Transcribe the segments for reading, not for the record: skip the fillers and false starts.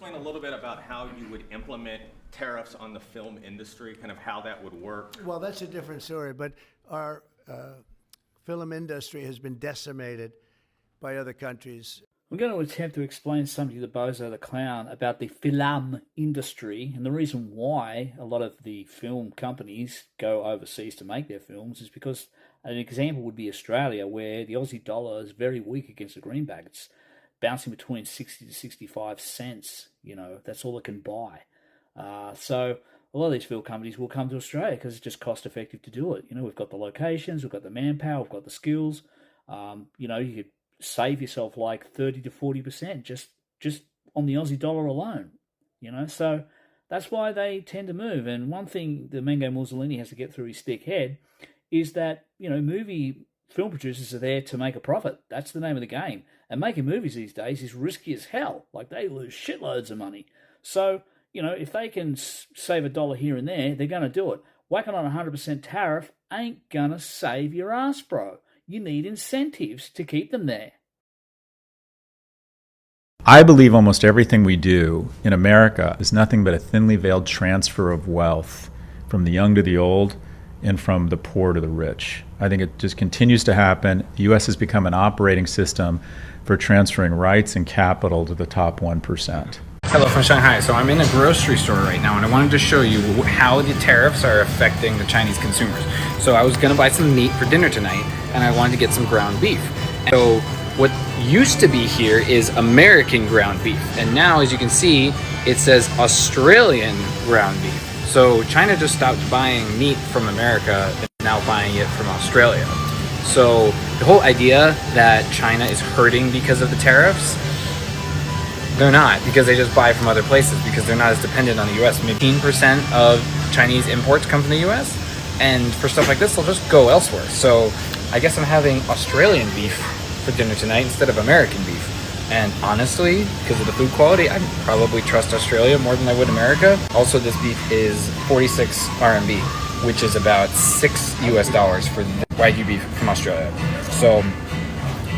explain a little bit about how you would implement tariffs on the film industry, kind of how that would work? Well, that's a different story, but our film industry has been decimated by other countries. I'm going to attempt to explain something to Bozo the Clown about the film industry, and the reason why a lot of the film companies go overseas to make their films is because an example would be Australia, where the Aussie dollar is very weak against the greenback. It's bouncing between 60 to 65 cents. That's all it can buy. So a lot of these film companies will come to Australia because it's just cost effective to do it. We've got the locations, we've got the manpower, we've got the skills. You could save yourself like 30 to 40% just on the Aussie dollar alone. So that's why they tend to move. And one thing that Mango Mussolini has to get through his thick head is that, movie film producers are there to make a profit. That's the name of the game. And making movies these days is risky as hell. Like, they lose shitloads of money. So, if they can save $1 here and there, they're going to do it. Whacking on a 100% tariff ain't going to save your ass, bro. You need incentives to keep them there. I believe almost everything we do in America is nothing but a thinly veiled transfer of wealth from the young to the old and from the poor to the rich. I think it just continues to happen. The U.S. has become an operating system for transferring rights and capital to the top 1%. Hello from Shanghai. So I'm in a grocery store right now, and I wanted to show you how the tariffs are affecting the Chinese consumers. So I was going to buy some meat for dinner tonight, and I wanted to get some ground beef. So what used to be here is American ground beef, and now, as you can see, it says Australian ground beef. So China just stopped buying meat from America and now buying it from Australia. So the whole idea that China is hurting because of the tariffs, they're not, because they just buy from other places, because they're not as dependent on the U.S. Maybe 15% of Chinese imports come from the U.S., and for stuff like this, they'll just go elsewhere. So I guess I'm having Australian beef for dinner tonight instead of American beef. And honestly, because of the food quality, I'd probably trust Australia more than I would America. Also, this beef is 46 RMB, which is about $6 US for the Wagyu beef from Australia. So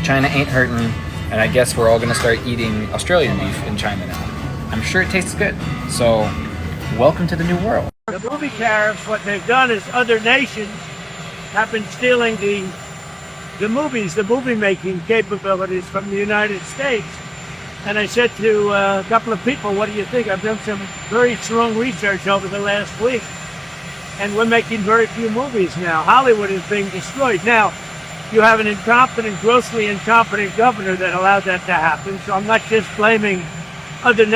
China ain't hurting, and I guess we're all gonna start eating Australian beef in China now. I'm sure it tastes good. So welcome to the new world. The movie tariffs, what they've done is other nations have been stealing the movie-making capabilities from the United States. And I said to a couple of people, what do you think? I've done some very strong research over the last week, and we're making very few movies now. Hollywood is being destroyed. Now, you have an incompetent, grossly incompetent governor that allowed that to happen, so I'm not just blaming other nations.